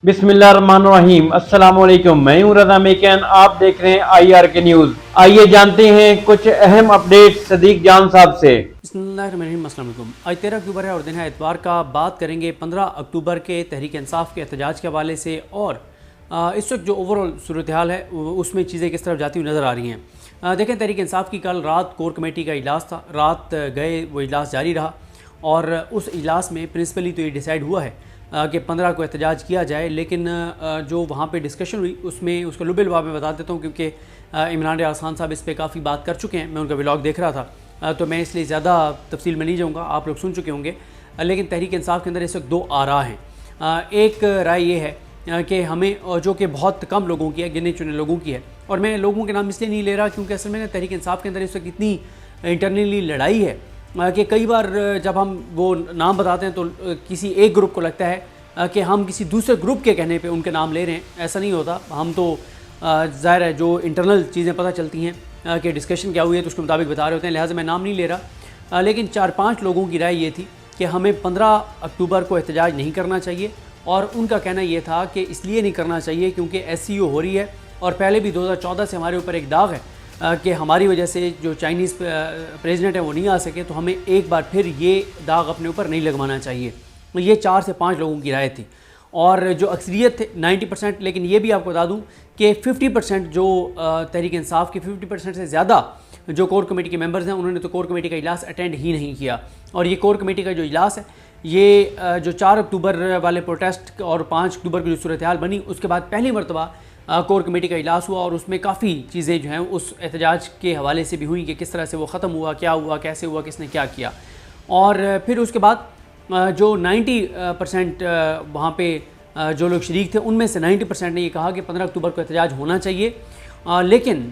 बिस्मिल्लाहिर्रहमानिर्रहीम। अस्सलामुअलैकुम। मैं हूं रज़ा मेकन, आप देख रहे हैं IR के न्यूज़। आइए जानते हैं कुछ अहम अपडेट सदीक जान साहब से। बिस्मिल्लाहिर्रहमानिर्रहीम। अस्सलाम वालेकुम। आज 13 अक्टूबर है और दिन है एतवार का। बात करेंगे 15 अक्टूबर के तहरीक इंसाफ के एहतजाज के हवाले से और इस वक्त जो ओवरऑल सूरत हाल है उसमें चीज़ें किस तरफ जाती हुई नज़र आ रही हैं। देखें, तहरीक इंसाफ की कल रात कोर कमेटी का इजलास था। रात गए वो इजलास जारी रहा और उस इजलास में प्रिंसिपली तो ये डिसाइड हुआ है कि 15 को एहतजाज किया जाए, लेकिन जो वहाँ पे डिस्कशन हुई उसमें उसका लुबे लुबाब में बता देता हूँ, क्योंकि इमरान रियाज खान साहब इस पर काफ़ी बात कर चुके हैं। मैं उनका व्लॉग देख रहा था तो मैं इसलिए ज़्यादा तफसील में नहीं जाऊँगा, आप लोग सुन चुके होंगे। लेकिन तहरीक इंसाफ के अंदर इस वक्त दो आरा हैं। एक राय ये है कि हमें, जो कि बहुत कम लोगों की है, गिने चुने लोगों की है, और मैं लोगों के नाम इसलिए नहीं ले रहा क्योंकि असल में तहरीक इंसाफ के अंदर इस वक्त इतनी इंटरनली लड़ाई है कि कई बार जब हम वो नाम बताते हैं तो किसी एक ग्रुप को लगता है कि हम किसी दूसरे ग्रुप के कहने पे उनके नाम ले रहे हैं। ऐसा नहीं होता। हम तो ज़ाहिर है जो इंटरनल चीज़ें पता चलती हैं कि डिस्कशन क्या हुई है तो उसके मुताबिक बता रहे होते हैं, लिहाजा मैं नाम नहीं ले रहा। लेकिन 4-5 लोगों की राय ये थी कि हमें 15 अक्टूबर को एहतजाज नहीं करना चाहिए, और उनका कहना ये था कि इसलिए नहीं करना चाहिए क्योंकि SCO हो रही है और पहले भी 2014 से हमारे ऊपर एक दाग है कि हमारी वजह से जो चाइनीज़ प्रेसिडेंट है वो नहीं आ सके, तो हमें एक बार फिर ये दाग अपने ऊपर नहीं लगवाना चाहिए। ये 4 से 5 लोगों की राय थी और जो अक्सरियत थे 90%। लेकिन ये भी आपको बता दूं कि 50% जो तहरीक इंसाफ के 50% से ज़्यादा जो कोर कमेटी के मेंबर्स हैं उन्होंने तो कोर कमेटी का इजलास अटेंड ही नहीं किया। और ये कोर कमेटी का जो इजलास है ये जो 4 अक्टूबर वाले प्रोटेस्ट और 5 अक्टूबर की जो सूरत हाल बनी उसके बाद पहली मरतबा कोर कमेटी का इजलास हुआ, और उसमें काफ़ी चीज़ें जो हैं उस एहतजाज के हवाले से भी हुई कि किस तरह से वो ख़त्म हुआ, क्या हुआ, कैसे हुआ, किसने क्या किया। और फिर उसके बाद जो 90% वहाँ पे जो लोग शरीक थे उनमें से 90% ने ये कहा कि 15 अक्टूबर को एहतजाज होना चाहिए। लेकिन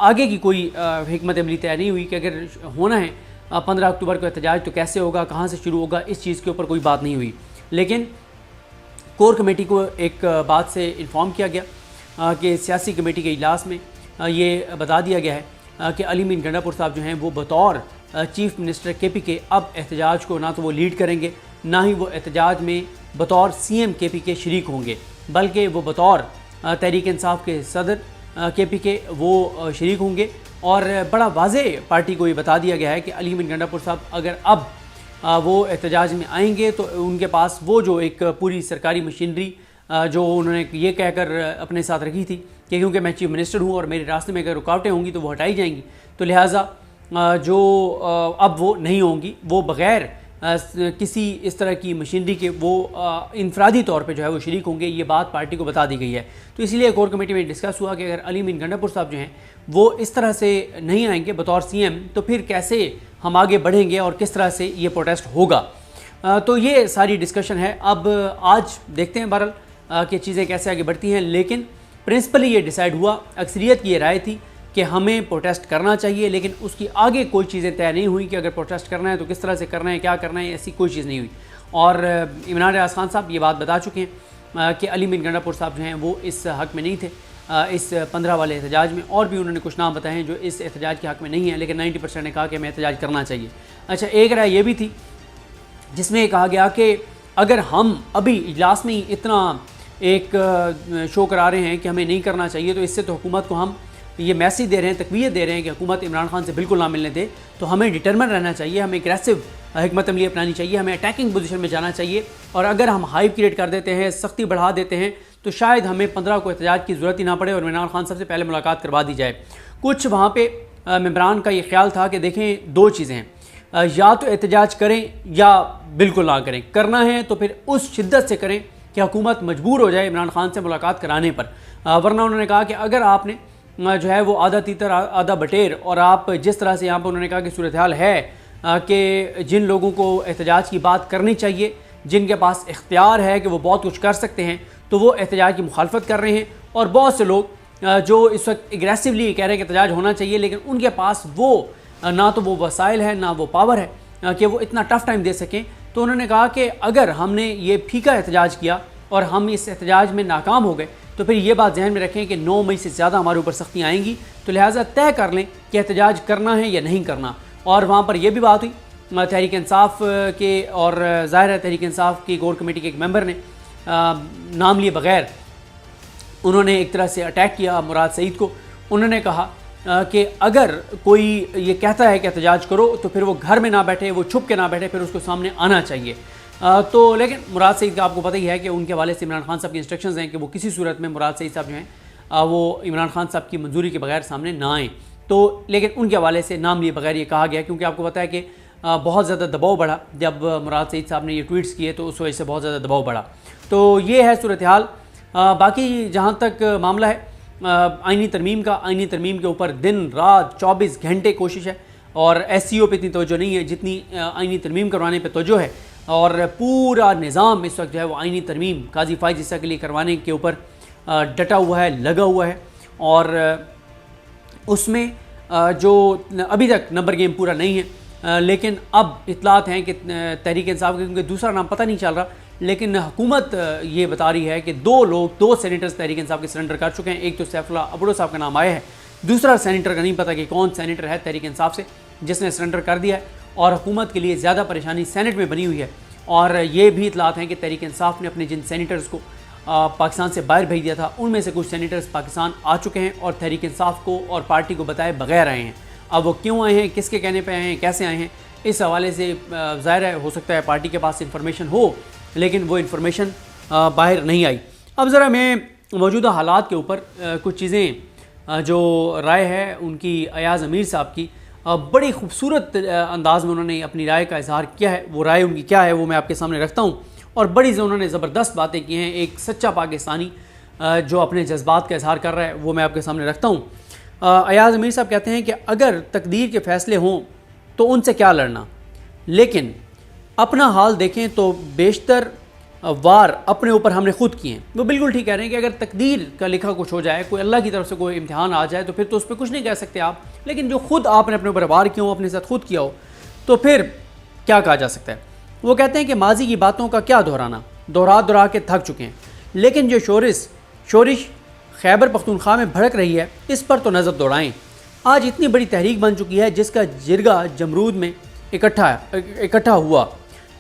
आगे की कोई हिकमत अमली तय नहीं हुई कि अगर होना है 15 अक्टूबर को एहतजाज तो कैसे होगा, कहाँ से शुरू होगा, इस चीज़ के ऊपर कोई बात नहीं हुई। लेकिन कोर कमेटी को एक बात से इन्फॉर्म किया गया कि सियासी कमेटी के इजलास में ये बता दिया गया है कि अली मीन गंडापुर साहब जो हैं वो बतौर चीफ मिनिस्टर KP के अब एहतजाज को ना तो वो लीड करेंगे, ना ही वो एहतजाज में बतौर CM KP के शरीक होंगे, बल्कि वो बतौर तहरीक इंसाफ के सदर KP के वो शरीक होंगे। और बड़ा वाज़ेह पार्टी को ये बता दिया गया है कि अली मीन गंडापुर साहब अगर अब वो एहतजाज में आएंगे तो उनके पास वो जो एक पूरी सरकारी मशीनरी जो उन्होंने ये कहकर अपने साथ रखी थी कि क्योंकि मैं चीफ मिनिस्टर हूँ और मेरे रास्ते में अगर रुकावटें होंगी तो वो हटाई जाएंगी, तो लिहाजा जो अब वो नहीं होंगी, वो बग़ैर किसी इस तरह की मशीनरी के वो इनफरादी तौर पे जो है वो शरीक होंगे। ये बात पार्टी को बता दी गई है। तो इसलिए कोर कमेटी में डिस्कस हुआ कि अगर अली मीन गंडापुर साहब जो हैं वो इस तरह से नहीं आएंगे बतौर CM, तो फिर कैसे हम आगे बढ़ेंगे और किस तरह से ये प्रोटेस्ट होगा। तो ये सारी डिस्कशन है। अब आज देखते हैं बहरहाल कि चीज़ें कैसे आगे बढ़ती हैं, लेकिन प्रिंसिपली ये डिसाइड हुआ, अक्सरियत की ये राय थी कि हमें प्रोटेस्ट करना चाहिए, लेकिन उसकी आगे कोई चीज़ें तय नहीं हुई कि अगर प्रोटेस्ट करना है तो किस तरह से करना है, क्या करना है, ऐसी कोई चीज़ नहीं हुई। और इमरान रियाज खान साहब ये बात बता चुके हैं कि अली मीन गंडापुर साहब जो हैं वो इस हक़ में नहीं थे इस 15 वाले एहतजाज में, और भी उन्होंने कुछ नाम बताए हैं जो इस एहतजाज के हक़ में नहीं है, लेकिन 90% ने कहा कि हमें एहतजाज करना चाहिए। अच्छा, एक राय ये भी थी जिसमें कहा गया कि अगर हम अभी इजलास में ही इतना एक शो करा रहे हैं कि हमें नहीं करना चाहिए, तो इससे तो हुकूमत को हम ये मैसेज दे रहे हैं, तकवीत दे रहे हैं कि हुकूमत इमरान खान से बिल्कुल ना मिलने दे। तो हमें डिटरमिन रहना चाहिए, हमें एग्रेसिव हिकमत अमली अपनानी चाहिए, हमें अटैकिंग पोजीशन में जाना चाहिए। और अगर हम हाइप क्रिएट कर देते हैं, सख्ती बढ़ा देते हैं, तो शायद हमें 15 को एहतजाज की ज़रूरत ही ना पड़े और इमरान खान साहब से पहले मुलाकात करवा दी जाए। कुछ वहाँ पर मेम्बरान का ये ख्याल था कि देखें, 2 चीज़ें हैं, या तो एहतजाज करें या बिल्कुल ना करें। करना है तो फिर उस शिद्दत से करें कि हुकूमत मजबूर हो जाए इमरान खान से मुलाकात कराने पर। वरना उन्होंने कहा कि अगर आपने जो है वो आधा तीतर आधा बटेर, और आप जिस तरह से यहाँ पर उन्होंने कहा कि सूरत हाल है कि जिन लोगों को एहतजाज की बात करनी चाहिए, जिनके पास इख्तियार है कि वो बहुत कुछ कर सकते हैं, तो वो एहतजाज की मुखालफत कर रहे हैं। और बहुत से लोग जो इस वक्त एग्रेसिवली कह रहे हैं कि एहतजाज होना चाहिए, लेकिन उनके पास वो ना तो वो वसाइल है ना वो पावर है कि वो इतना टफ़ टाइम दे सकें। तो उन्होंने कहा कि अगर हमने ये फीका एहतजाज किया और हम इस एहतजाज में नाकाम हो गए, तो फिर ये बात जहन में रखें कि 9 मई से ज़्यादा हमारे ऊपर सख्ती आएंगी। तो लिहाजा तय कर लें कि एहतजाज करना है या नहीं करना। और वहाँ पर यह भी बात हुई तहरीक इंसाफ के, और ज़ाहिर है तहरीक इंसाफ की कोर कमेटी के एक मेंबर ने नाम लिए बगैर उन्होंने एक तरह से अटैक किया मुराद सईद को। उन्होंने कहा कि अगर कोई ये कहता है कि एहतजाज करो तो फिर वो घर में ना बैठे, वो छुप के ना बैठे, फिर उसको सामने आना चाहिए। तो लेकिन मुराद सईद का आपको पता ही है कि उनके हवाले से इमरान खान साहब की इंस्ट्रक्शंस हैं कि वो किसी सूरत में मुराद सईद साहब जो हैं वो इमरान खान साहब की मंजूरी के बगैर सामने ना आएँ। तो लेकिन उनके हवाले से नाम लिए बगैर ये कहा गया, क्योंकि आपको पता है कि बहुत ज़्यादा दबाव बढ़ा जब मुराद सईद साहब ने ये ट्वीट्स किए, तो उस वजह से बहुत ज़्यादा दबाव बढ़ा। तो ये है सूरत हाल। बाकी जहाँ तक मामला है आइनी तरमीम का, आइनी तरमीम के ऊपर दिन रात 24 घंटे कोशिश है और SCO पे इतनी तवज्जो नहीं है जितनी आइनी तरमीम करवाने पे तवज्जो है। और पूरा निज़ाम इस वक्त जो है वो आइनी तरमीम काजी फाइज हिस्सा के लिए करवाने के ऊपर डटा हुआ है, लगा हुआ है। और उसमें जो अभी तक नंबर गेम पूरा नहीं है, लेकिन अब इतलात हैं कि तहरीक इंसाफ के, क्योंकि दूसरा नाम पता नहीं चल रहा, लेकिन हुकूमत ये बता रही है कि दो सेनेटर्स तहरीक इंसाफ के सरेंडर कर चुके हैं। एक तो सैफुल्लाह अबड़ो साहब का नाम आया है, दूसरा सेनेटर का नहीं पता कि कौन सेनेटर है तहरीक इंसाफ से जिसने सरेंडर कर दिया है। और हुकूमत के लिए ज़्यादा परेशानी सेनेट में बनी हुई है। और ये भी इतलात हैं कि तहरीक इंसाफ ने अपने जिन सेनेटर्स को पाकिस्तान से बाहर भेज दिया था, उनमें से कुछ सेनेटर्स पाकिस्तान आ चुके हैं और तहरीक इंसाफ को और पार्टी को बताए बगैर आए हैं। अब वो क्यों आए हैं, किसके कहने पे आए हैं, कैसे आए हैं, इस हवाले से ज़ाहिर है हो सकता है पार्टी के पास इंफॉर्मेशन हो, लेकिन वो इन्फॉर्मेशन बाहर नहीं आई। अब ज़रा मैं मौजूदा हालात के ऊपर कुछ चीज़ें जो राय है उनकी अयाज़ अमीर साहब की, बड़ी खूबसूरत अंदाज़ में उन्होंने अपनी राय का इजहार किया है। वो राय उनकी क्या है वो मैं आपके सामने रखता हूँ। और बड़ी उन्होंने ज़बरदस्त बातें की हैं। एक सच्चा पाकिस्तानी जो अपने जज्बात का इजहार कर रहा है वो मैं आपके सामने रखता हूँ। अयाज़ अमीर साहब कहते हैं कि अगर तकदीर के फ़ैसले हों तो उनसे क्या लड़ना, लेकिन अपना हाल देखें तो बेशतर वार अपने ऊपर हमने खुद किए हैं। वो बिल्कुल ठीक कह रहे हैं कि अगर तकदीर का लिखा कुछ हो जाए, कोई अल्लाह की तरफ से कोई इम्तिहान आ जाए, तो फिर तो उस पर कुछ नहीं कह सकते आप। लेकिन जो खुद आपने अपने ऊपर वार किया हो, अपने साथ खुद किया हो, तो फिर क्या कहा जा सकता है। वो कहते हैं कि माजी की बातों का क्या दोहराना, दोहरा के थक चुके हैं। लेकिन जो शोरिश खैबर पख्तूनख्वा में भड़क रही है, इस पर तो नज़र दौड़ाएँ। आज इतनी बड़ी तहरीक बन चुकी है जिसका जिरगा जमरूद में इकट्ठा हुआ,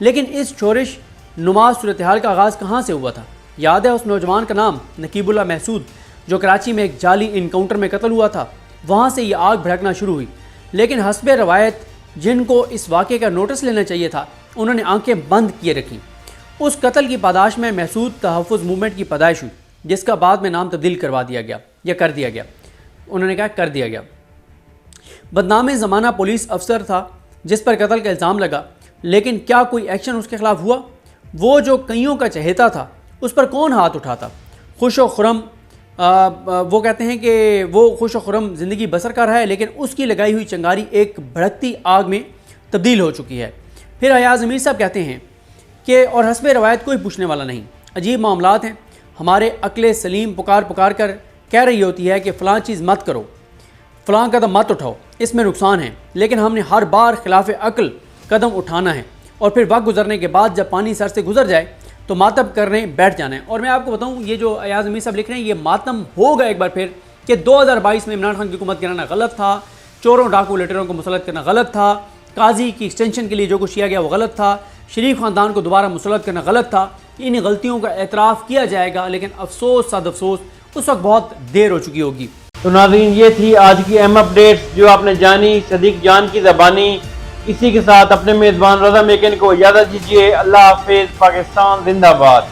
लेकिन इस शोरिश नुमा सूरत हाल का आगाज़ कहाँ से हुआ था। याद है उस नौजवान का नाम नकीबुल्लाह महसूद, जो कराची में एक जाली इनकाउंटर में कत्ल हुआ था। वहाँ से ये आग भड़कना शुरू हुई। लेकिन हस्बे रवायत जिनको इस वाक़े का नोटिस लेना चाहिए था, उन्होंने आंखें बंद किए रखीं। उस कत्ल की पादाश में महसूद तहफ़्फ़ुज़ मूवमेंट की पैदाइश हुई, जिसका बाद में नाम तब्दील करवा दिया गया या कर दिया गया। उन्होंने कहा कर दिया गया। बदनाम ज़माना पुलिस अफसर था जिस पर कत्ल का इल्ज़ाम लगा, लेकिन क्या कोई एक्शन उसके खिलाफ हुआ। वो जो कईयों का चहेता था, उस पर कौन हाथ उठाता। खुश व खुरम वो कहते हैं कि वो खुश व खुरम ज़िंदगी बसर कर रहा है, लेकिन उसकी लगाई हुई चिंगारी एक भड़कती आग में तब्दील हो चुकी है। फिर अयाज़ अमीर साहब कहते हैं कि और हस्बे रवायत कोई पूछने वाला नहीं। अजीब मामलात हैं। हमारे अक्ल सलीम पुकार कर कह रही होती है कि फ़लाँ चीज़ मत करो, फ़लाँ कदम मत उठाओ, इसमें नुकसान है। लेकिन हमने हर बार खिलाफ अक्ल कदम उठाना है और फिर वक्त गुजरने के बाद जब पानी सर से गुजर जाए तो मातम करने बैठ जाना है। और मैं आपको बताऊं, ये जो अयाज़ अमीर साहब लिख रहे हैं, ये मातम होगा एक बार फिर कि 2022 में इमरान खान की हुकूमत गिराना गलत था, चोरों डाकू लुटेरों को मुसल्लत करना गलत था, काजी की एक्सटेंशन के लिए जो कुछ किया गया वो गलत था, शरीफ ख़ानदान को दोबारा मुसल्लत करना गलत था। इन गलतियों का एतराफ़ किया जाएगा, लेकिन अफसोस सद अफसोस उस वक्त बहुत देर हो चुकी होगी। तो नाज़रीन, ये थी आज की अहम अपडेट्स जो आपने जानी सदीक जान की ज़बानी। इसी के साथ अपने मेज़बान रज़ा मेकन को इजाज़त दीजिए। अल्लाह हाफ़िज़। पाकिस्तान जिंदाबाद।